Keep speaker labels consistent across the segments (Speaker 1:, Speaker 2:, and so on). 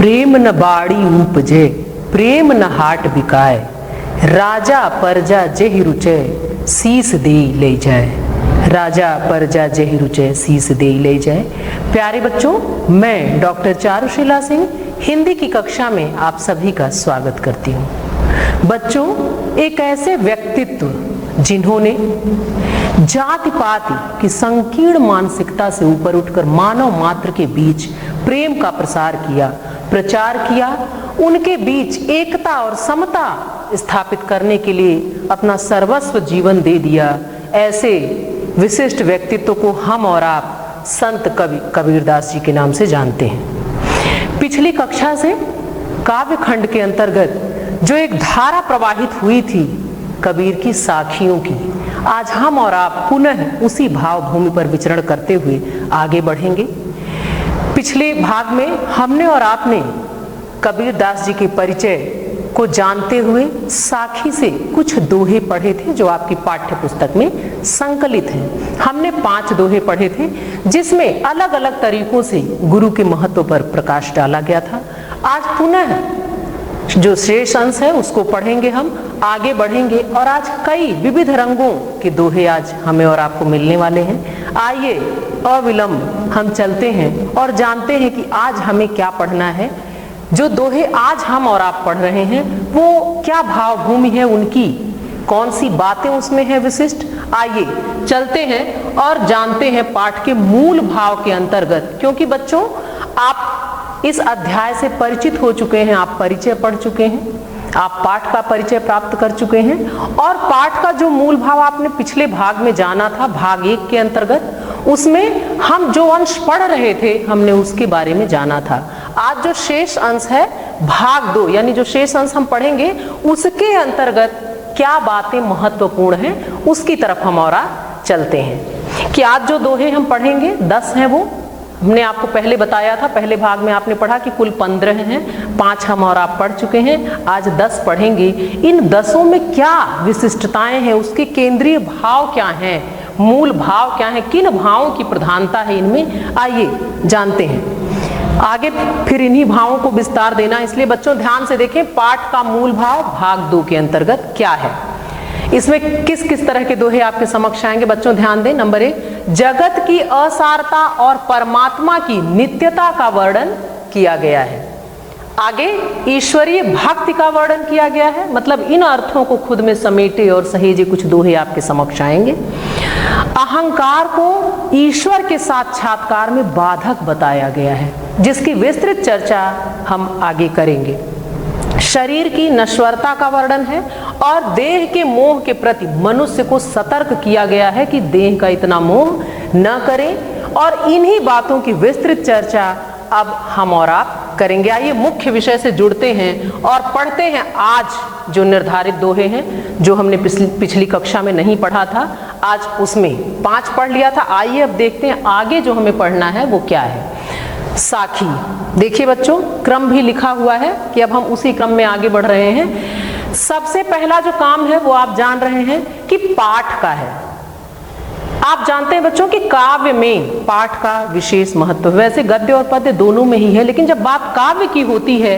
Speaker 1: प्रेम न बाड़ी उपजे, प्रेम न हाट बिकाए, राजा परजा जेहि रुचे, शीस दे ले जाए। राजा परजा जेहि रुचे, शीस दे ले जाए। प्यारे बच्चों, मैं डॉक्टर चारुशीला सिंह हिंदी की कक्षा में आप सभी का स्वागत करती हूँ। बच्चों, एक ऐसे व्यक्तित्व जिन्होंने जाति पाति की संकीर्ण मानसिकता से ऊपर उठकर मानव मात्र के बीच प्रेम का प्रचार किया, उनके बीच एकता और समता स्थापित करने के लिए अपना सर्वस्व जीवन दे दिया, ऐसे विशिष्ट व्यक्तित्व को हम और आप संत कबीरदास जी के नाम से जानते हैं। पिछली कक्षा से काव्य खंड के अंतर्गत जो एक धारा प्रवाहित हुई थी कबीर की साखियों की, आज हम और आप पुनः उसी भाव भूमि पर विचरण करते हुए आगे बढ़ेंगे। पिछले भाग में हमने और आपने कबीरदास जी के परिचय को जानते हुए साखी से कुछ दोहे पढ़े थे जो आपकी पाठ्य पुस्तक में संकलित हैं। हमने 5 दोहे पढ़े थे जिसमें अलग अलग तरीकों से गुरु के महत्व पर प्रकाश डाला गया था। आज पुनः जो शेष अंश है उसको पढ़ेंगे, हम आगे बढ़ेंगे और आज कई विविध रंगों के दोहे आज हमें और आपको मिलने वाले हैं। आइए अविलंब हम चलते हैं और जानते हैं कि आज हमें क्या पढ़ना है। जो दोहे आज हम और आप पढ़ रहे हैं वो क्या भाव भूमि है उनकी, कौन सी बातें उसमें है विशिष्ट। आइए चलते हैं और जानते हैं पाठ के मूल भाव के अंतर्गत, क्योंकि बच्चों आप इस अध्याय से परिचित हो चुके हैं, आप परिचय पढ़ चुके हैं, आप पाठ का परिचय प्राप्त कर चुके हैं और पाठ का जो मूल भाव आपने पिछले भाग में जाना था, भाग 1 के अंतर्गत, उसमें हम जो अंश पढ़ रहे थे हमने उसके बारे में जाना था। आज जो शेष अंश है भाग 2, यानी जो शेष अंश हम पढ़ेंगे उसके अंतर्गत क्या बातें महत्वपूर्ण हैं उसकी तरफ हम और चलते हैं। कि आज जो दोहे हम पढ़ेंगे 10 हैं, वो हमने आपको पहले बताया था, पहले भाग में आपने पढ़ा कि कुल 15 हैं, 5 हम और आप पढ़ चुके हैं, आज 10 पढ़ेंगे। इन 10 में क्या विशिष्टताएं हैं, उसके केंद्रीय भाव क्या हैं, मूल भाव क्या है, किन भावों की प्रधानता है इनमें, आइए जानते हैं। आगे फिर इन्हीं भावों को विस्तार देना, इसलिए बच्चों ध्यान से देखें पाठ का मूल भाव भाग 2 के अंतर्गत क्या है, इसमें किस किस तरह के दोहे आपके समक्ष आएंगे। बच्चों ध्यान दें। नंबर 1, जगत की असारता और परमात्मा की नित्यता का वर्णन किया गया है। आगे ईश्वरीय भक्ति का वर्णन किया गया है, मतलब इन अर्थों को खुद में समेटे और सहेजे कुछ दोहे आपके समक्ष आएंगे। अहंकार को ईश्वर के साक्षात्कार में बाधक बताया गया है, जिसकी विस्तृत चर्चा हम आगे करेंगे। शरीर की नश्वरता का वर्णन है और देह के मोह के प्रति मनुष्य को सतर्क किया गया है कि देह का इतना मोह न करें, और इन्हीं बातों की विस्तृत चर्चा अब हम और आप करेंगे। आइए मुख्य विषय से जुड़ते हैं और पढ़ते हैं आज जो निर्धारित दोहे हैं, जो हमने पिछली कक्षा में नहीं पढ़ा था, आज उसमें 5 पढ़ लिया था। आइए अब देखते हैं आगे जो हमें पढ़ना है वो क्या है। साखी, देखिए बच्चों क्रम भी लिखा हुआ है कि अब हम उसी क्रम में आगे बढ़ रहे हैं। सबसे पहला जो काम है वो आप जान रहे हैं कि पाठ का है। आप जानते हैं बच्चों कि काव्य में पाठ का विशेष महत्व, वैसे गद्य और पद्य दोनों में ही है, लेकिन जब बात काव्य की होती है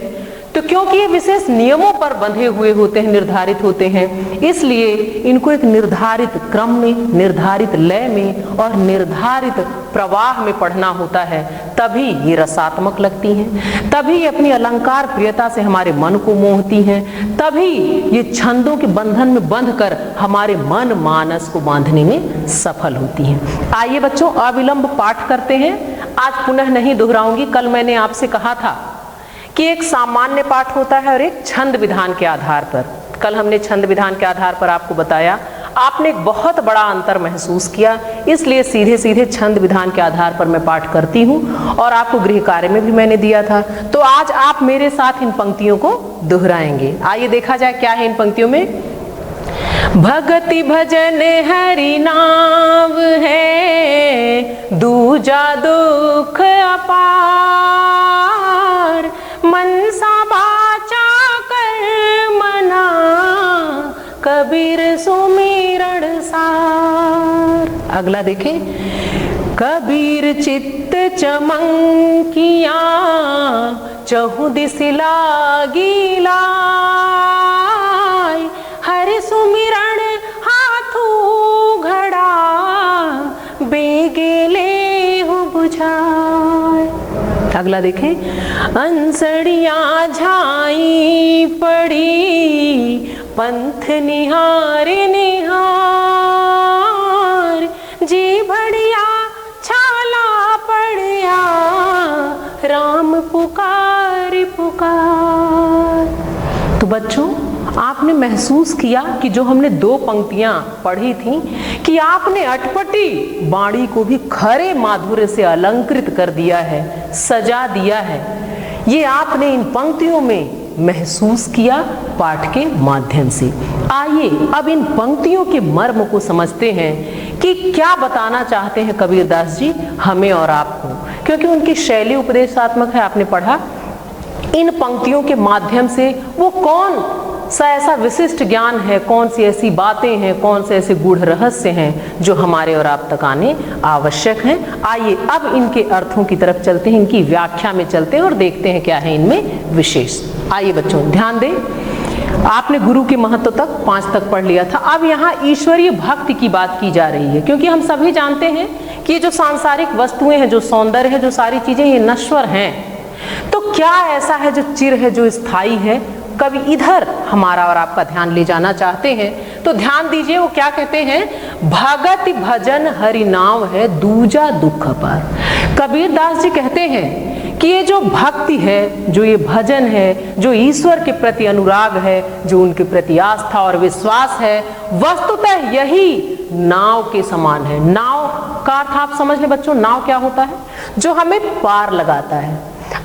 Speaker 1: तो क्योंकि ये विशेष नियमों पर बंधे हुए होते हैं, निर्धारित होते हैं, इसलिए इनको एक निर्धारित क्रम में, निर्धारित लय में और निर्धारित प्रवाह में पढ़ना होता है, तभी ये रसात्मक लगती हैं, तभी ये अपनी अलंकार प्रियता से हमारे मन को मोहती हैं, तभी ये छंदों के बंधन में बंधकर हमारे मन मानस को बांधने में सफल होती हैं। आइए बच्चों अविलंब पाठ करते हैं। आज पुनः नहीं दोहराऊंगी, कल मैंने आपसे कहा था कि एक सामान्य पाठ होता है और एक छंद विधान के आधार पर। कल हमने छंद विधान के आधार पर आपको बताया, आपने एक बहुत बड़ा अंतर महसूस किया, इसलिए सीधे सीधे छंद विधान के आधार पर मैं पाठ करती हूँ और आपको गृह कार्य में भी मैंने दिया था। तो आज आप मेरे साथ इन पंक्तियों को दोहराएंगे। आइए देखा जाए क्या है इन पंक्तियों में। भगति भजन हरि नाम है, दूजा दुख अपार, मनसा बाचा कर मना, कबीर सुमिरण सार। अगला देखें। कबीर चित्त चमंकिया, चहु दिस लागी लाई, हरि सुमिरन हाथू घड़ा, बेगे लेहु बुझाए। अगला देखें, अंसड़ियाँ झाई पड़ी, पंथ निहारे निहार, जी बढ़िया छाला पड़िया, राम पुकार पुकार। तो बच्चों, आपने महसूस किया कि जो हमने 2 पंक्तियां पढ़ी थी कि आपने अटपटी वाणी को भी खरे माधुर्य से अलंकृत कर दिया है, सजा दिया है। ये आपने इन पंक्तियों में महसूस किया पाठ के माध्यम से। आइए अब इन पंक्तियों के मर्म को समझते हैं कि क्या बताना चाहते हैं कबीरदास जी हमें और आपको, क्योंकि उनकी शैली उपदेशात्मक है, आपने पढ़ा। इन पंक्तियों के माध्यम से वो कौन सा ऐसा विशिष्ट ज्ञान है, कौन सी ऐसी बातें हैं, कौन से ऐसे गूढ़ रहस्य हैं जो हमारे और आप तक आने आवश्यक हैं। आइए अब इनके अर्थों की तरफ चलते हैं, इनकी व्याख्या में चलते हैं और देखते हैं क्या है इनमें विशेष। आइए बच्चों ध्यान दें, आपने गुरु के महत्व तक 5 तक पढ़ लिया था। अब यहाँ ईश्वरीय भक्ति की बात की जा रही है, क्योंकि हम सभी जानते हैं कि जो सांसारिक वस्तुएं हैं, जो सौंदर्य है, जो सारी चीजें ये नश्वर हैं। तो क्या ऐसा है जो चिर है, जो स्थायी है? कभी इधर हमारा और आपका ध्यान ले जाना चाहते हैं तो ध्यान दीजिए, वो क्या कहते हैं, भगत भजन हरि नाम है दूजा दुख पर। कबीरदास जी कहते हैं कि ये जो भक्ति है, जो ये भजन है, जो ईश्वर के प्रति अनुराग है, जो उनके प्रति आस्था और विश्वास है, वस्तुतः यही नाव के समान है। नाव का अर्थ आप समझ लें बच्चों, नाव क्या होता है? जो हमें पार लगाता है।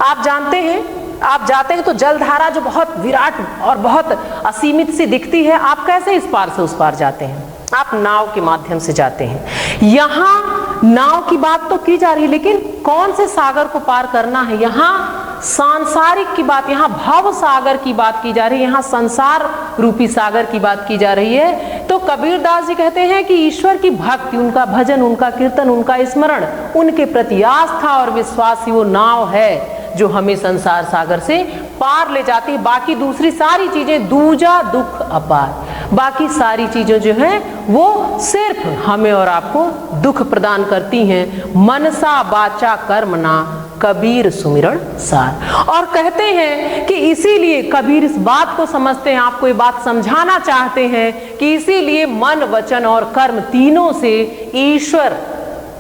Speaker 1: आप जानते हैं, आप जाते हैं तो जलधारा जो बहुत विराट और बहुत असीमित सी दिखती है, आप कैसे इस पार से उस पार जाते हैं? आप नाव के माध्यम से जाते हैं। यहाँ नाव की बात तो की जा रही है, लेकिन कौन से सागर को पार करना है? यहाँ सांसारिक की बात, यहाँ भव सागर की बात की जा रही है, यहाँ संसार रूपी सागर की बात की जा रही है। तो कबीरदास जी कहते हैं कि ईश्वर की भक्ति, उनका भजन, उनका कीर्तन, उनका स्मरण, उनके प्रति आस्था और विश्वास ही वो नाव है जो हमें संसार सागर से पार ले जाती है। बाकी दूसरी सारी चीजें दूजा दुख अपार, बाकी सारी चीजें जो हैं वो सिर्फ हमें और आपको दुख प्रदान करती हैं। मनसा वाचा कर्मणा कबीर सुमिरन सार। और कहते हैं कि इसीलिए कबीर इस बात को समझते हैं, आपको ये बात समझाना चाहते हैं कि इसीलिए मन वचन और कर्म तीनों से ईश्वर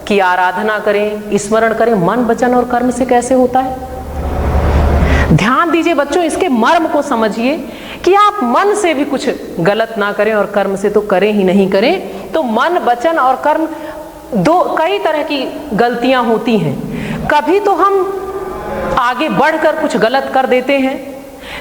Speaker 1: की आराधना करें, स्मरण करें। मन वचन और कर्म से कैसे होता है? ध्यान दीजिए बच्चों, इसके मर्म को समझिए कि आप मन से भी कुछ गलत ना करें और कर्म से तो करें ही नहीं करें। तो मन वचन और कर्म कई तरह की गलतियां होती हैं। कभी तो हम आगे बढ़कर कुछ गलत कर देते हैं,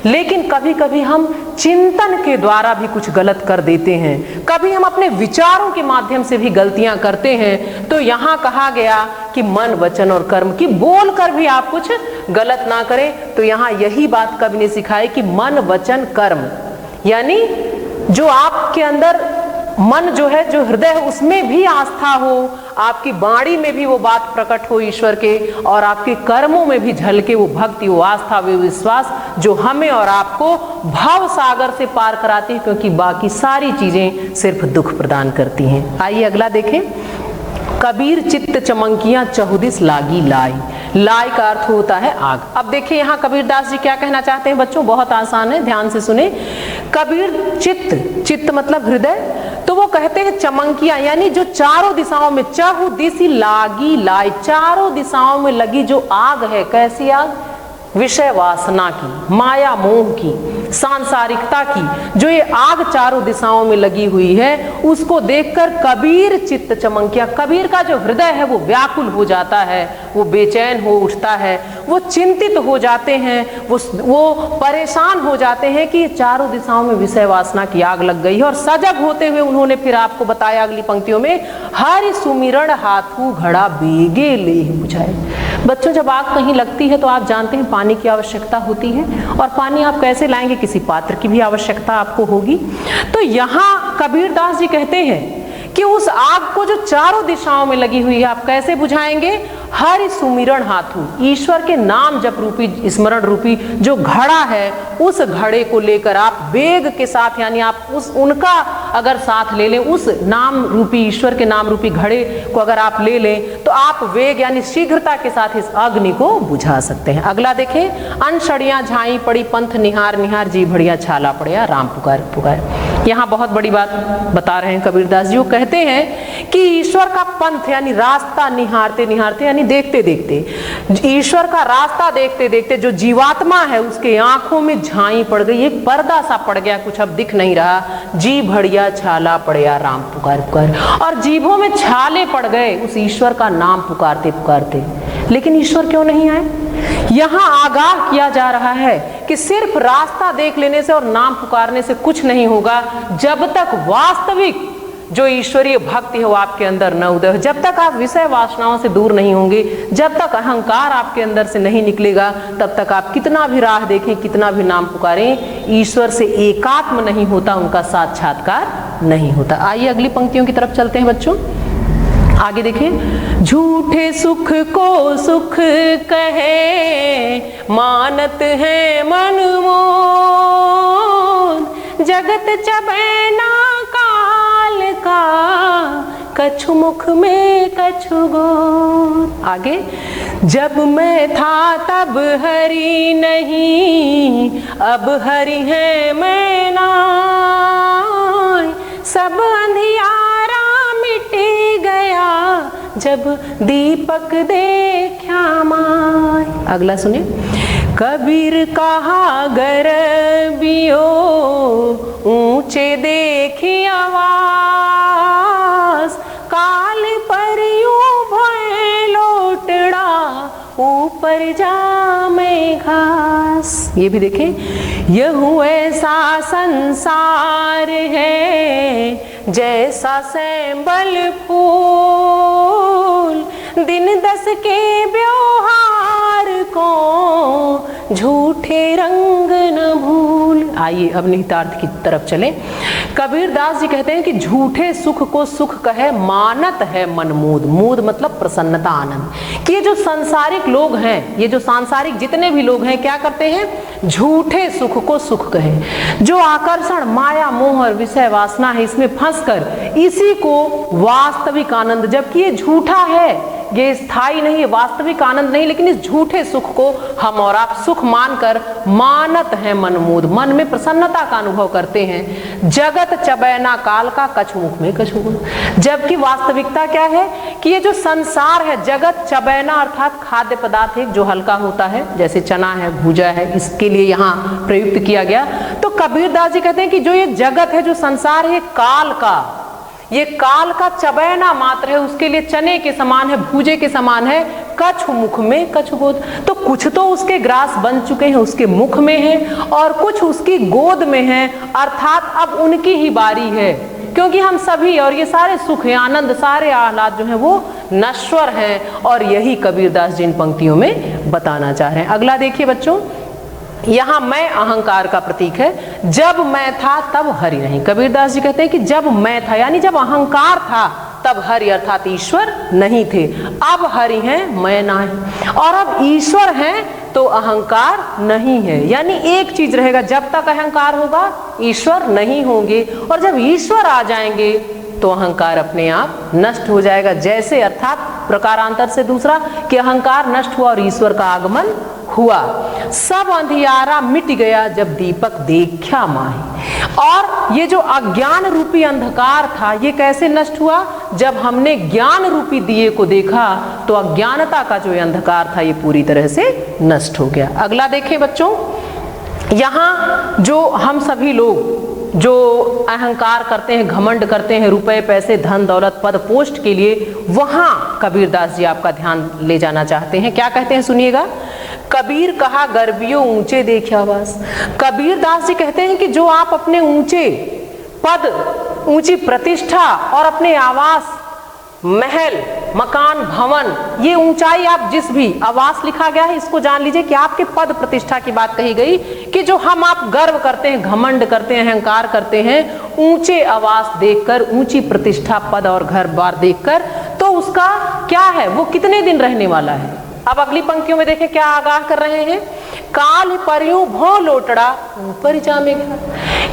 Speaker 1: लेकिन कभी कभी हम चिंतन के द्वारा भी कुछ गलत कर देते हैं। कभी हम अपने विचारों के माध्यम से भी गलतियां करते हैं। तो यहाँ कहा गया कि मन वचन और कर्म की बोल कर भी आप कुछ गलत ना करें। तो यहाँ यही बात कवि ने सिखाई कि मन वचन कर्म, यानी जो आपके अंदर मन जो है, जो हृदय है, उसमें भी आस्था हो, आपकी वाणी में भी वो बात प्रकट हो ईश्वर के, और आपके कर्मों में भी झलके वो भक्ति, वो आस्था, वो विश्वास जो हमें और आपको भाव सागर से पार कराती है, क्योंकि बाकी सारी चीजें सिर्फ दुख प्रदान करती हैं। आइए अगला देखें, कबीर चित्त चमंकियां चहुदिस लागी लाई। लाई का अर्थ होता है आग। अब देखिए यहाँ कबीरदास जी क्या कहना चाहते हैं बच्चों, बहुत आसान है, ध्यान से सुने। कबीर चित्त, चित्त मतलब हृदय, तो वो कहते हैं चमंकियां, यानी जो चारों दिशाओं में, चहुदिस लागी लाई, चारों दिशाओं में लगी जो आग है। कैसी आग? विषय वासना की, माया मोह की, सांसारिकता की। जो ये आग चारों दिशाओं में लगी हुई है, उसको देखकर कबीर चित्त चमंकिया, कबीर का जो हृदय है वो व्याकुल हो जाता है, वो बेचैन हो उठता है, वो चिंतित हो जाते हैं, वो परेशान हो जाते हैं कि चारों दिशाओं में विषय वासना की आग लग गई है। और सजग होते हुए उन्होंने फिर आपको बताया अगली पंक्तियों में, हरि सुमिरण हाथू घड़ा बेगे ले बुझाए। बच्चों, जब आग कहीं लगती है तो आप जानते हैं पानी की आवश्यकता होती है, और पानी आप कैसे लाएंगे? किसी पात्र की भी आवश्यकता आपको होगी। तो यहाँ कबीरदास जी कहते हैं कि उस आग को जो चारों दिशाओं में लगी हुई है, आप कैसे बुझाएंगे? हरि सुमिरन हाथू, ईश्वर के नाम जप रूपी स्मरण रूपी जो घड़ा है, उस घड़े को लेकर आप वेग के साथ, यानी आप उनका अगर साथ ले लें, उस नाम रूपी ईश्वर के नाम रूपी घड़े को अगर आप ले लें तो आप वेग यानी शीघ्रता के साथ इस अग्नि को बुझा सकते हैं। अगला देखें, अनशड़ियां झाई पड़ी पंथ निहार निहार, जी भड़िया छाला पड़िया राम पुकार पुकार। यहाँ बहुत बड़ी बात बता रहे हैं कबीरदास जी। वो कहते हैं कि ईश्वर का पंथ यानी रास्ता निहारते निहारते यानी देखते देखते, ईश्वर का रास्ता देखते देखते जो जीवात्मा है उसके आंखों में झाई पड़ गई, एक पर्दा सा पड़ गया, कुछ अब दिख नहीं रहा। जी भड़िया छाला पड़िया राम पुकार पुकार, और जीभों में छाले पड़ गए उस ईश्वर का नाम पुकारते पुकारते। लेकिन ईश्वर क्यों नहीं आए? यहाँ आगाह किया जा रहा है कि सिर्फ रास्ता देख लेने से और नाम पुकारने से कुछ नहीं होगा, जब तक वास्तविक जो ईश्वरीय भक्ति है वो आपके अंदर न उदय हो, जब तक आप विषय वासनाओं से दूर नहीं होंगे, जब तक अहंकार आपके अंदर से नहीं निकलेगा, तब तक आप कितना भी राह देखें, कितना भी नाम पुकारें, ईश्वर से एकात्म नहीं होता, उनका साक्षात्कार नहीं होता। आइए अगली पंक्तियों की तरफ चलते हैं बच्चों। आगे देखें, झूठे सुख को सुख कहे मानत है मन मोद, जगत चबैना काल का कछु मुख में कछु गोद। आगे, जब मैं था तब हरि नहीं, अब हरि है मैं नाय, सब अंधियारा मिट गया जब दीपक देखा माय। अगला सुने, कबीर कहा गरबियो ऊंचे देखी आवाज, काल पर यूं भय लोटड़ा ऊपर जामे घास। ये भी देखें, यह ऐसा संसार है जैसा सैंबल फूल, दिन 10 के व्यवहार को झूठे रंग न भूल। आइए अब निहितार्थ की तरफ चलें। कबीरदास जी कहते हैं कि झूठे सुख को सुख कहे मानत है मनमोद, मोद मतलब प्रसन्नता आनंद, कि ये जो सांसारिक लोग हैं, ये जो सांसारिक जितने भी लोग हैं क्या करते हैं, झूठे सुख को सुख कहे। जो आकर्षण माया मोह और विषय वासना है इसमें फंसकर इसी को वास्तविक आनंद, जबकि ये झूठा है, ये स्थायी नहीं है, वास्तविक आनंद नहीं, लेकिन इस झूठे सुख को हम और आप सुख मानकर मानत है मनमोद, मन में प्रसन्नता का अनुभव करते हैं। जगत चबैना काल का कछु मुख में कछु गोद, जबकि वास्तविकता क्या है कि ये जो संसार है, जगत चबैना अर्थात खाद्य पदार्थ है जो हल्का होता है, जैसे चना है, भूजा है, इसके लिए यहाँ प्रयुक्त किया गया। तो कबीरदास जी कहते हैं कि जो ये जगत है, जो संसार है, काल का, ये काल का चबैना मात्र है, उसके लिए चने के समान है, भूजे के समान है, कछु मुख में कछु गोद। तो कुछ तो उसके ग्रास बन चुके हैं, उसके मुख में है, और कुछ उसकी गोद में है, अर्थात अब उनकी ही बारी है, क्योंकि हम सभी और ये सारे सुख आनंद सारे आह्लाद जो हैं वो नश्वर हैं, और यही कबीरदास जी इन पंक्तियों में बताना चाह रहे हैं। अगला देखिए बच्चों, यहाँ मैं अहंकार का प्रतीक है। जब मैं था तब हरि नहीं, कबीरदास जी कहते हैं कि जब मैं था यानी जब अहंकार था तब हरि अर्थात ईश्वर नहीं थे, अब हरि हैं मैं ना है, और अब ईश्वर हैं तो अहंकार नहीं है। यानी एक चीज रहेगा, जब तक अहंकार होगा ईश्वर नहीं होंगे, और जब ईश्वर आ जाएंगे तो अहंकार अपने आप नष्ट हो जाएगा। जैसे अर्थात प्रकारांतर से दूसरा कि अहंकार नष्ट हुआ और ईश्वर का आगमन हुआ। सब अंधियारा मिट गया जब दीपक देखा माही, और ये जो अज्ञान रूपी अंधकार था ये कैसे नष्ट हुआ, जब हमने ज्ञान रूपी दिए को देखा तो अज्ञानता का जो अंधकार था ये पूरी तरह से नष्ट हो गया। अगला देखें बच्चों, यहाँ जो हम सभी लोग जो अहंकार करते हैं, घमंड करते हैं, रुपए पैसे धन दौलत पद पोस्ट के लिए, वहां कबीरदास जी आपका ध्यान ले जाना चाहते हैं। क्या कहते हैं सुनिएगा, कबीर कहा गर्बियों ऊंचे देखे आवास। कबीरदास जी कहते हैं कि जो आप अपने ऊंचे पद, ऊंची प्रतिष्ठा और अपने आवास, महल, मकान, भवन, ये ऊंचाई आप जिस भी, आवास लिखा गया है इसको जान लीजिए कि आपके पद प्रतिष्ठा की बात कही गई, कि जो हम आप गर्व करते हैं, घमंड करते हैं, अहंकार करते हैं, ऊंचे आवास देखकर, ऊंची प्रतिष्ठा, पद और घर बार देखकर, तो उसका क्या है, वो कितने दिन रहने वाला है। अब अगली पंक्तियों में देखें क्या आगाह कर रहे हैं, काल पर्यु भौ लोटड़ा ऊपर जामेगा,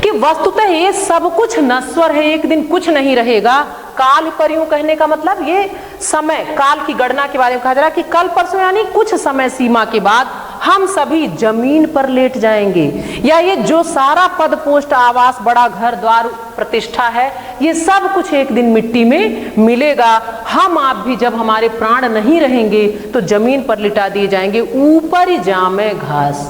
Speaker 1: कि वस्तुतः ये सब कुछ नश्वर है, एक दिन कुछ नहीं रहेगा। काल पर्यु कहने का मतलब ये समय काल की गणना के बारे में कहा जा रहा है कि कल परसों यानी कुछ समय सीमा के बाद हम सभी जमीन पर लेट जाएंगे, या ये जो सारा पद पोस्ट आवास बड़ा घर द्वार प्रतिष्ठा है ये सब कुछ एक दिन मिट्टी में मिलेगा। हम आप भी जब हमारे प्राण नहीं रहेंगे तो जमीन पर लिटा दिए जाएंगे, ऊपर जामे घास,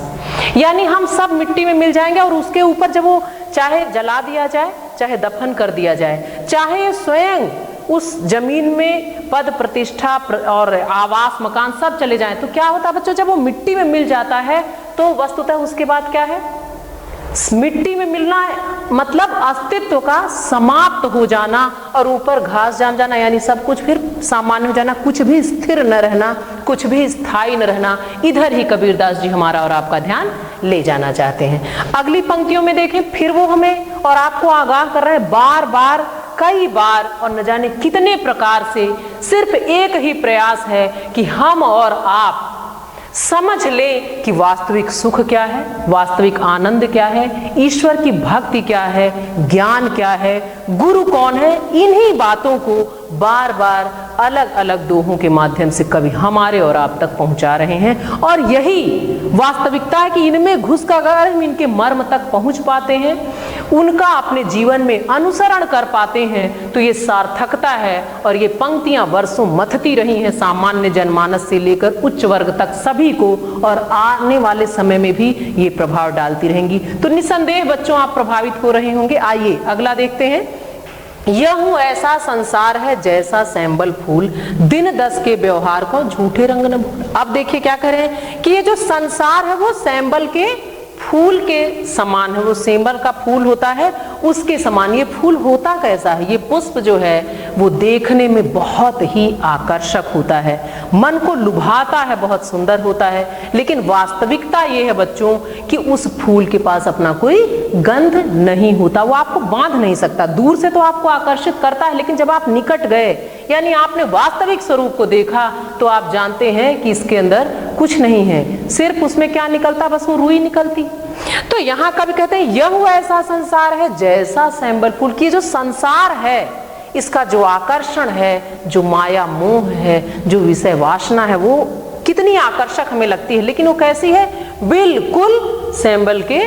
Speaker 1: यानी हम सब मिट्टी में मिल जाएंगे और उसके ऊपर जब वो चाहे जला दिया जाए चाहे दफन कर दिया जाए, चाहे स्वयं उस जमीन में पद प्रतिष्ठा और आवास मकान सब चले जाएं, तो क्या होता है बच्चों, जब वो मिट्टी में मिल जाता है तो वस्तुतः उसके बाद क्या है, मिट्टी में मिलना मतलब अस्तित्व का समाप्त हो जाना और ऊपर घास जाम जाना, यानी सब कुछ फिर सामान्य हो जाना, कुछ भी स्थिर न रहना, कुछ भी स्थायी न रहना। इधर ही कबीरदास जी हमारा और आपका ध्यान ले जाना चाहते हैं। अगली पंक्तियों में देखें फिर वो हमें और आपको आगाह कर रहे हैं, बार बार कई बार और न जाने कितने प्रकार से सिर्फ एक ही प्रयास है कि हम और आप समझ लें कि वास्तविक सुख क्या है, वास्तविक आनंद क्या है, ईश्वर की भक्ति क्या है, ज्ञान क्या है, गुरु कौन है। इन्हीं बातों को बार बार अलग अलग दोहों के माध्यम से कवि हमारे और आप तक पहुंचा रहे हैं, और यही वास्तविकता है कि इनमें घुसकर अगर हम इनके मर्म तक पहुंच पाते हैं, उनका अपने जीवन में अनुसरण कर पाते हैं तो ये सार्थकता है। और ये पंक्तियां वर्षों मथती रही हैं सामान्य जनमानस से लेकर उच्च वर्ग तक सभी को, और आने वाले समय में भी ये प्रभाव डालती रहेंगी। तो निसंदेह बच्चों आप प्रभावित हो रहे होंगे। आइए अगला देखते हैं, यह ऐसा संसार है जैसा सैंबल फूल, दिन दस के व्यवहार को झूठे रंग न भूल। अब देखिए क्या करें कि ये जो संसार है वो सैंबल के फूल के समान है, वो सैंबल का फूल होता है उसके समान। ये फूल होता कैसा है, ये पुष्प जो है वो देखने में बहुत ही आकर्षक होता है, मन को लुभाता है, बहुत सुंदर होता है, लेकिन वास्तविकता ये है बच्चों कि उस फूल के पास अपना कोई गंध नहीं होता, वो आपको बांध नहीं सकता। दूर से तो आपको आकर्षित करता है, लेकिन जब आप निकट गए यानी आपने वास्तविक स्वरूप को देखा तो आप जानते हैं कि इसके अंदर कुछ नहीं है, सिर्फ उसमें क्या निकलता, बस वो रुई निकलती। तो यहाँ कभी कहते हैं यह ऐसा संसार है जैसा सैंबल फूल, की जो संसार है इसका जो आकर्षण है, जो माया मोह है, जो विषय वासना है, वो कितनी आकर्षक हमें लगती है, लेकिन वो कैसी है, बिल्कुल सैंबल के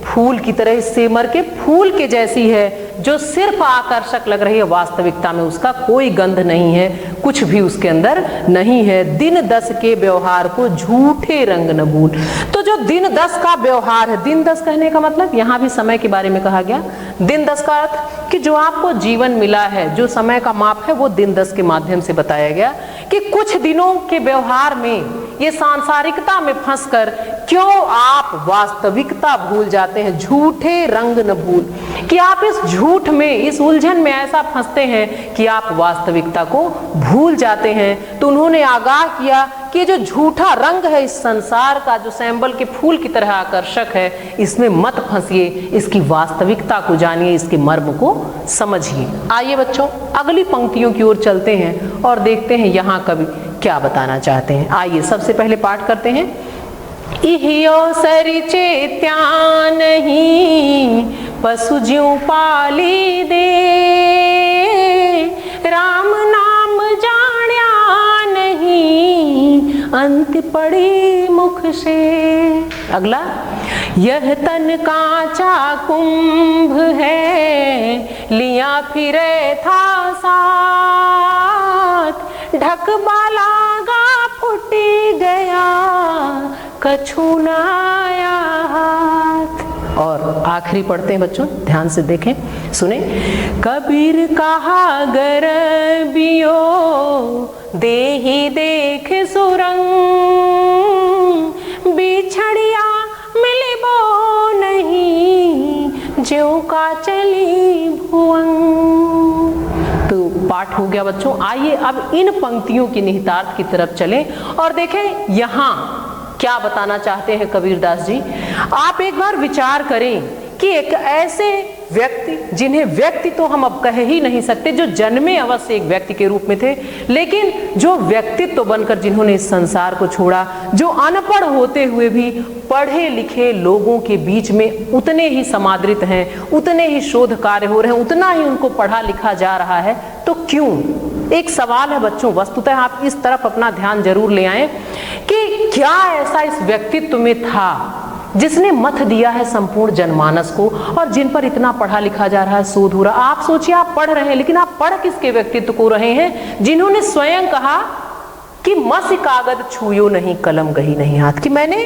Speaker 1: फूल की तरह, सेमर के फूल के जैसी है, जो सिर्फ आकर्षक लग रही है, वास्तविकता में उसका कोई गंध नहीं है, कुछ भी उसके अंदर नहीं है। दिन दस के व्यवहार को झूठे रंग न भूल। तो जो दिन दस का व्यवहार है, दिन दस कहने का मतलब यहाँ भी समय के बारे में कहा गया। दिन दस का अर्थ कि जो आपको जीवन मिला है, जो समय का माप है, वो दिन दस के माध्यम से बताया गया कि कुछ दिनों के व्यवहार में, ये सांसारिकता में फंसकर क्यों आप वास्तविकता भूल जाते हैं। झूठे रंग न भूल, कि आप इस झूठ में, इस उलझन में ऐसा फंसते हैं कि आप वास्तविकता को भूल जाते हैं। तो उन्होंने आगाह किया कि जो झूठा रंग है इस संसार का, जो सैंबल के फूल की तरह आकर्षक है, इसमें मत फंसिए, इसकी वास्तविकता को जानिए, इसके मर्म को समझिए। आइए बच्चों अगली पंक्तियों की ओर चलते हैं और देखते हैं यहाँ कवि क्या बताना चाहते हैं। आइए सबसे पहले पाठ करते हैं, इहियो सरिचेत्या नहीं पशु ज्यों पाली दे, राम नाम जान्या नहीं अंत पड़ी मुख से। अगला, यह तन कांचा कुंभ है लिया फिरे था साथ, ढक बालागा फुटी गया कछु न आया हाथ। और आखिरी पढ़ते हैं बच्चों, ध्यान से देखें, सुने। कबीर कहा गरबियो देहि देख सुरंग, बिछड़िया मिलिबो नहीं ज्यों का चली भुवंग। तो पाठ हो गया बच्चों। आइए अब इन पंक्तियों की निहितार्थ की तरफ चलें और देखें यहाँ क्या बताना चाहते हैं कबीरदास जी। आप एक बार विचार करें कि एक ऐसे व्यक्ति, जिन्हें व्यक्ति तो हम अब कह ही नहीं सकते, जो जन्मे अवश्य एक व्यक्ति के रूप में थे, लेकिन जो व्यक्तित्व बनकर जिन्होंने इस संसार को छोड़ा, जो अनपढ़ होते हुए भी पढ़े लिखे लोगों के बीच में उतने ही समादृत हैं, उतने ही शोध कार्य हो रहे हैं, उतना ही उनको पढ़ा लिखा जा रहा है, तो क्यों? एक सवाल है बच्चों, वस्तुतः आप इस तरफ अपना ध्यान जरूर ले आए कि क्या ऐसा इस व्यक्तित्व में था जिसने मथ दिया है संपूर्ण जनमानस को, और जिन पर इतना पढ़ा लिखा जा रहा है, शोध हो रहा। आप सोचिए, आप पढ़ रहे हैं, लेकिन आप पढ़ किसके व्यक्तित्व को रहे हैं? जिन्होंने स्वयं कहा कि मस कागज छूयो नहीं, कलम गही नहीं हाथ, कि मैंने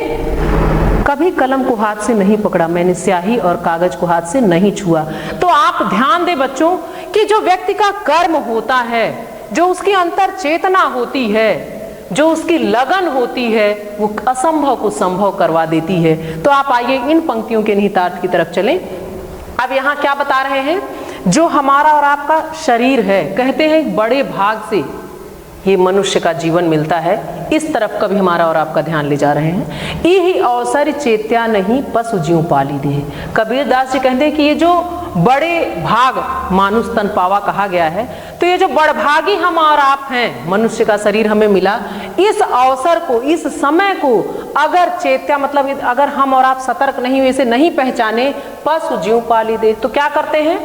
Speaker 1: कभी कलम को हाथ से नहीं पकड़ा, मैंने स्याही और कागज को हाथ से नहीं छुआ। तो आप ध्यान दें बच्चों कि जो व्यक्ति का कर्म होता है, जो उसकी अंतर चेतना होती है, जो उसकी लगन होती है, वो असंभव को संभव करवा देती है। तो आप आइए इन पंक्तियों के निहितार्थ की तरफ चलें। अब यहाँ क्या बता रहे हैं? जो हमारा और आपका शरीर है, कहते हैं बड़े भाग से ये मनुष्य का जीवन मिलता है, इस तरफ का भी हमारा और आपका ध्यान ले जा रहे हैं। यही अवसर चेत्या नहीं पशु जीव पाली दे। कबीरदास जी कहते हैं कि ये जो बड़े भाग मानुष तन पावा कहा गया है, तो ये जो बड़भागी हम और आप हैं, मनुष्य का शरीर हमें मिला, इस अवसर को, इस समय को अगर चेत्या मतलब अगर हम और आप सतर्क नहीं हुए, इसे नहीं पहचाने, पशु जीव पाली दे, तो क्या करते हैं?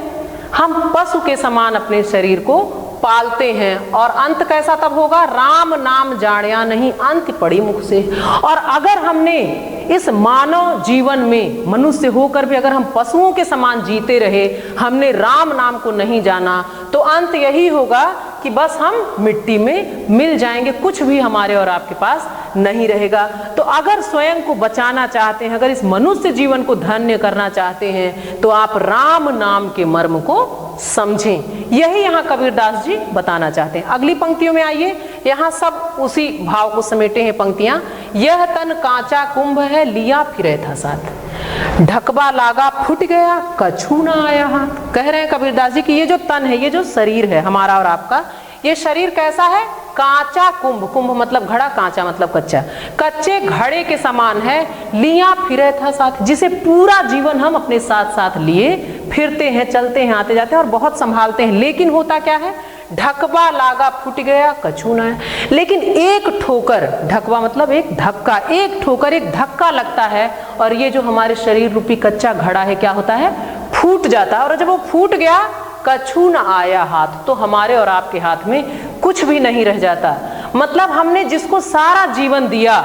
Speaker 1: हम पशु के समान अपने शरीर को पालते हैं, और अंत कैसा तब होगा? राम नाम जानिया नहीं, अंत पड़ी मुख से। और अगर हमने इस मानव जीवन में मनुष्य होकर भी अगर हम पशुओं के समान जीते रहे, हमने राम नाम को नहीं जाना, तो अंत यही होगा कि बस हम मिट्टी में मिल जाएंगे, कुछ भी हमारे और आपके पास नहीं रहेगा। तो अगर स्वयं को बचाना चाहते हैं, अगर इस मनुष्य जीवन को धन्य करना चाहते हैं, तो आप राम नाम के मर्म को समझें। यही यहाँ कबीरदास जी बताना चाहते हैं। अगली पंक्तियों में आइए, यहाँ सब उसी भाव को समेटे हैं पंक्तियां। यह तन कांचा कुंभ है, लिया फिरे था साथ, ढकबा लागा फूट गया, कछू ना आया हाथ। कह रहे हैं कबीरदास जी कि ये जो तन है, ये जो शरीर है हमारा और आपका, ये शरीर कैसा है? कांचा कुंभ, कुंभ मतलब घड़ा, कांचा मतलब कच्चा, कच्चे घड़े के समान है। लिया फिरे था साथ, जिसे पूरा जीवन हम अपने साथ साथ लिए फिरते हैं, चलते हैं, आते जाते हैं और बहुत संभालते हैं, लेकिन होता क्या है? ढकबा लागा फूट गया, कछू ना है। लेकिन एक ठोकर, ढकबा मतलब एक धक्का, एक ठोकर, एक धक्का लगता है, और ये जो हमारे शरीर रूपी कच्चा घड़ा है, क्या होता है? फूट जाता है। और जब वो फूट गया, कछू न आया हाथ, तो हमारे और आपके हाथ में कुछ भी नहीं रह जाता। मतलब हमने जिसको सारा जीवन दिया,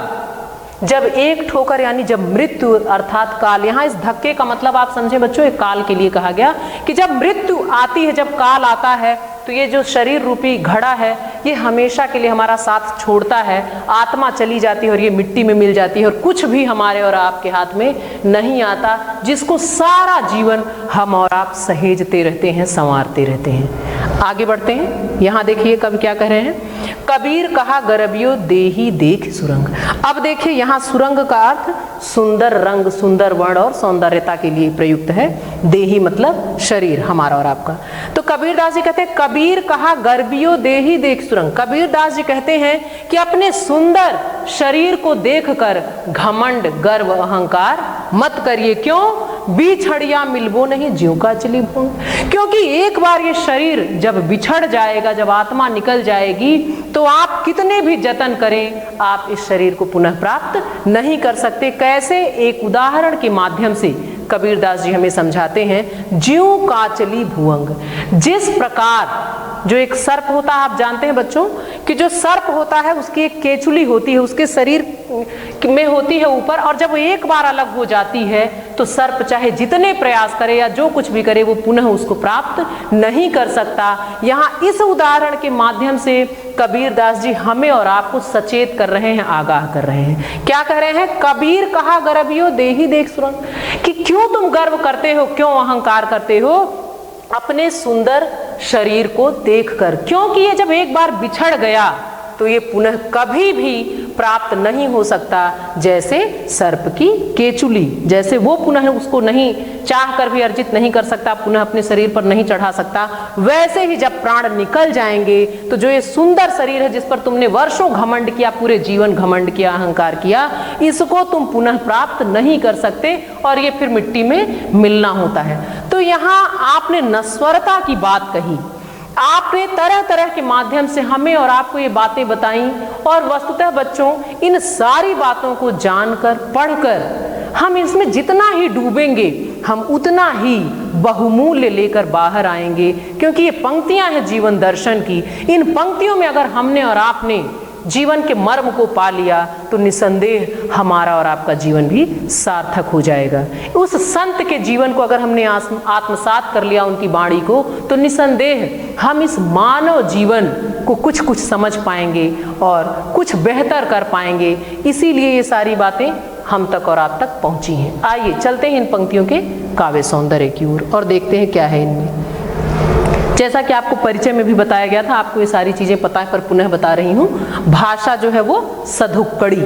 Speaker 1: जब एक ठोकर यानी जब मृत्यु अर्थात काल, यहाँ इस धक्के का मतलब आप समझे बच्चों, एक काल के लिए कहा गया कि जब मृत्यु आती है, जब काल आता है, तो ये जो शरीर रूपी घड़ा है, ये हमेशा के लिए हमारा साथ छोड़ता है, आत्मा चली जाती है और ये मिट्टी में मिल जाती है, और कुछ भी हमारे और आपके हाथ में नहीं आता, जिसको सारा जीवन हम और आप सहेजते रहते हैं, संवारते रहते हैं। आगे बढ़ते हैं, यहाँ देखिए कवि क्या कह रहे हैं। कबीर कहा गरबियो देही देख सुरंग। अब देखिए यहाँ सुरंग का अर्थ सुंदर रंग, सुंदर वर्ण और सौंदर्यता के लिए प्रयुक्त है। देही मतलब शरीर हमारा और आपका। तो कबीरदास जी कहते हैं कबीर कहा गर्बियो देही देख सुरंग। कबीरदास जी कहते हैं कि अपने सुंदर शरीर को देखकर घमंड, गर्व, अहंकार मत करिए। क्यों? बिछड़िया मिलबो नहीं ज्यों का चली भूंग। क्योंकि एक बार ये शरीर जब बिछड़ जाएगा, जब आत्मा निकल जाएगी, तो आप कितने भी जतन करें, आप इस शरीर को पुनः प्राप्त नहीं कर सकते। कैसे? एक उदाहरण के माध्यम से कबीरदास जी हमें समझाते हैं। ज्यों काचली भुवंग, जिस प्रकार जो एक सर्प होता है, आप जानते हैं बच्चों कि जो सर्प होता है उसकी एक केचुली होती है, उसके शरीर में होती है ऊपर, और जब वो एक बार अलग हो जाती है तो सर्प चाहे जितने प्रयास करे या जो कुछ भी करे, वो पुनः उसको प्राप्त नहीं कर सकता। यहाँ इस उदाहरण के माध्यम से कबीरदास जी हमें और आपको सचेत कर रहे हैं, आगाह कर रहे हैं। क्या कह रहे हैं? कबीर कहा गर्बियो देही देख सुरंग, कि क्यों तुम गर्व करते हो, क्यों अहंकार करते हो अपने सुंदर शरीर को देखकर। क्योंकि ये जब एक बार बिछड़ गया तो ये पुनः कभी भी प्राप्त नहीं हो सकता, जैसे सर्प की केचुली, जैसे वो पुनः उसको नहीं चाह कर भी अर्जित नहीं कर सकता, पुनः अपने शरीर पर नहीं चढ़ा सकता, वैसे ही जब प्राण निकल जाएंगे तो जो ये सुंदर शरीर है जिस पर तुमने वर्षों घमंड किया, पूरे जीवन घमंड किया, अहंकार किया, इसको तुम पुनः प्राप्त नहीं कर सकते और ये फिर मिट्टी में मिलना होता है। तो यहाँ आपने नश्वरता की बात कही, आपने तरह तरह के माध्यम से हमें और आपको ये बातें बताई, और वस्तुतः बच्चों इन सारी बातों को जानकर पढ़कर हम इसमें जितना ही डूबेंगे हम उतना ही बहुमूल्य लेकर बाहर आएंगे, क्योंकि ये पंक्तियां हैं जीवन दर्शन की। इन पंक्तियों में अगर हमने और आपने जीवन के मर्म को पा लिया तो निसंदेह हमारा और आपका जीवन भी सार्थक हो जाएगा। उस संत के जीवन को अगर हमने आत्मसात कर लिया, उनकी वाणी को, तो निसंदेह हम इस मानव जीवन को कुछ कुछ समझ पाएंगे और कुछ बेहतर कर पाएंगे। इसीलिए ये सारी बातें हम तक और आप तक पहुंची हैं। आइए चलते हैं इन पंक्तियों के काव्य सौंदर्य की ओर और देखते हैं क्या है इनमें। जैसा कि आपको परिचय में भी बताया गया था, आपको ये सारी चीजें पता है पर पुनः बता रही हूं। भाषा जो है वो सधुक्कड़ी,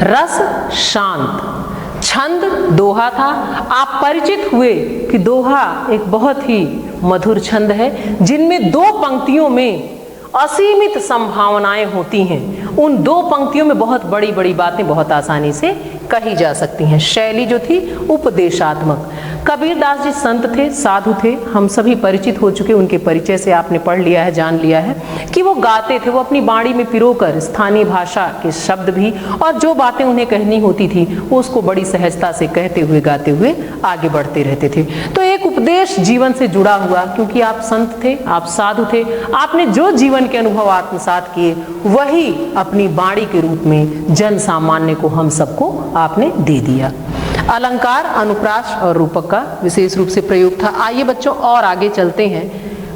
Speaker 1: रस शांत, छंद दोहा था। आप परिचित हुए कि दोहा एक बहुत ही मधुर छंद है जिनमें दो पंक्तियों में असीमित संभावनाएं होती हैं। उन दो पंक्तियों में बहुत बड़ी बड़ी बातें बहुत आसानी से कही जा सकती हैं। शैली जो थी उपदेशात्मक। कबीरदास जी संत थे, साधु थे, हम सभी परिचित हो चुके, उनके परिचय से आपने पढ़ लिया है, जान लिया है कि वो गाते थे। वो अपनी वाणी में पिरोकर स्थानीय भाषा के शब्द भी और जो बातें उन्हें कहनी होती थी वो उसको बड़ी सहजता से कहते हुए गाते हुए आगे बढ़ते रहते थे। तो एक उपदेश जीवन से जुड़ा हुआ, क्योंकि आप संत थे, आप साधु थे, आपने जो जीवन के अनुभव आत्मसात किए वही अपनी वाणी के रूप में जन सामान्य को, हम सबको आपने दे दिया। अलंकार, अनुप्रास और रूपक का विशेष रूप से प्रयोग था। आइए बच्चों और आगे चलते हैं।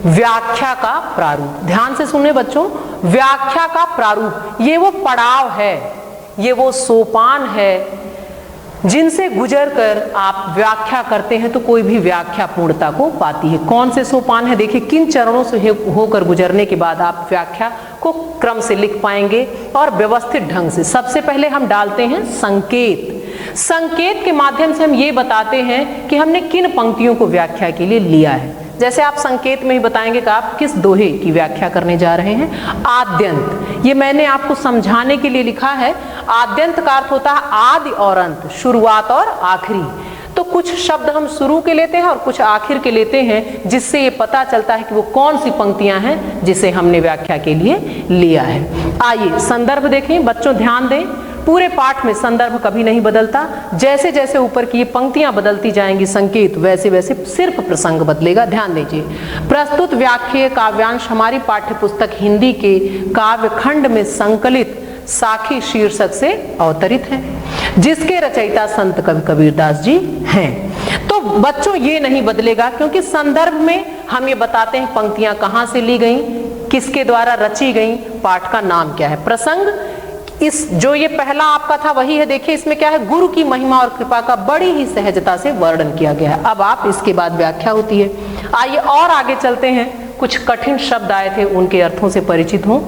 Speaker 1: व्याख्या का प्रारूप, ध्यान से सुने बच्चों, व्याख्या का प्रारूप ये वो पड़ाव है, ये वो सोपान है जिनसे गुजर कर आप व्याख्या करते हैं तो कोई भी व्याख्या पूर्णता को पाती है। कौन से सोपान है? देखिए, किन चरणों से होकर गुजरने के बाद आप व्याख्या को क्रम से लिख पाएंगे और व्यवस्थित ढंग से। सबसे पहले हम डालते हैं संकेत। संकेत के माध्यम से हम ये बताते हैं कि हमने किन पंक्तियों को व्याख्या के लिए लिया है। जैसे आप संकेत में ही बताएंगे कि आप किस दोहे की व्याख्या करने जा रहे हैं। आद्यंत, ये मैंने आपको समझाने के लिए लिखा है। आद्यंत का अर्थ होता है आदि और अंत, शुरुआत और आखिरी। तो कुछ शब्द हम शुरू के लेते हैं और कुछ आखिर के लेते हैं, जिससे ये पता चलता है कि वो कौन सी पंक्तियां हैं जिसे हमने व्याख्या के लिए लिया है। आइए संदर्भ देखें बच्चों, ध्यान दें। पूरे पाठ में संदर्भ कभी नहीं बदलता, जैसे जैसे ऊपर की ये पंक्तियां बदलती जाएंगी संकेत, वैसे वैसे सिर्फ प्रसंग बदलेगा। ध्यान दीजिए। प्रस्तुत व्याख्येय काव्यांश हमारी पाठ्य पुस्तक हिंदी के काव्य खंड में संकलित साखी शीर्षक से अवतरित है, जिसके रचयिता संत कवि कबीरदास जी हैं। तो बच्चों ये नहीं बदलेगा, क्योंकि संदर्भ में हम ये बताते हैं पंक्तियां कहाँ से ली गई, किसके द्वारा रची गई, पाठ का नाम क्या है। प्रसंग इस जो ये पहला आपका था वही है। देखिए इसमें क्या है, गुरु की महिमा और कृपा का बड़ी ही सहजता से वर्णन किया गया है। अब आप इसके बाद व्याख्या होती है। आइए और आगे चलते हैं। कुछ कठिन शब्द आए थे, उनके अर्थों से परिचित हों।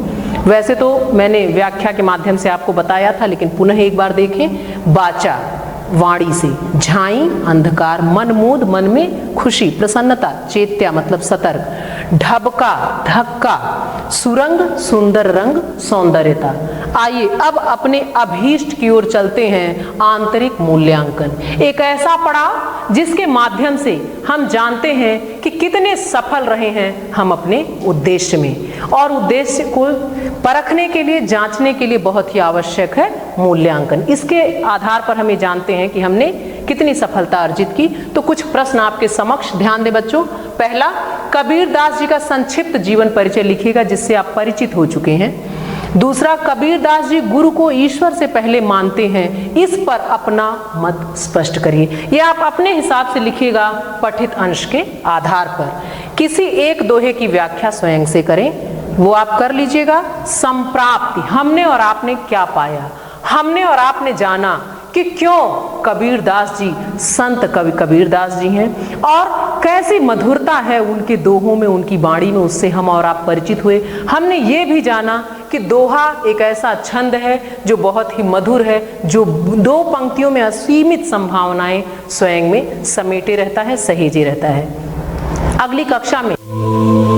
Speaker 1: वैसे तो मैंने व्याख्या के माध्यम से आपको बताया था, लेकिन पुनः एक बार देखें। बाचा, वाणी से। झाई, अंधकार। मनमोद, मन में खुशी, प्रसन्नता। चेत्या मतलब सतर्क। ढबका, धक्का। सुरंग, सुंदर रंग, सौंदर्यता। आइए अब अपने अभीष्ट की ओर चलते हैं। आंतरिक मूल्यांकन, एक ऐसा पड़ाव जिसके माध्यम से हम जानते हैं कि कितने सफल रहे हैं हम अपने उद्देश्य में, और उद्देश्य को परखने के लिए, जांचने के लिए बहुत ही आवश्यक है मूल्यांकन। इसके आधार पर हम ये जानते हैं कि हमने कितनी सफलता अर्जित की। तो कुछ प्रश्न आपके समक्ष, ध्यान दें बच्चों। पहला, कबीरदास जी का संक्षिप्त जीवन परिचय लिखिएगा, जिससे आप परिचित हो चुके हैं। दूसरा, कबीरदास जी गुरु को ईश्वर से पहले मानते हैं, इस पर अपना मत स्पष्ट करिए। यह आप अपने हिसाब से लिखिएगा पठित अंश के आधार पर। किसी एक दोहे की व्याख्या स्वयं से करें, वो आप कर लीजिएगा। संप्राप्ति, हमने और आपने क्या पाया, हमने और आपने जाना कि क्यों कबीरदास जी संत कवि कबीरदास जी हैं और कैसी मधुरता है उनके दोहों में, उनकी वाणी में, उससे हम और आप परिचित हुए। हमने ये भी जाना कि दोहा एक ऐसा छंद है जो बहुत ही मधुर है, जो दो पंक्तियों में असीमित संभावनाएं स्वयं में समेटे रहता है, सहेजे रहता है। अगली कक्षा में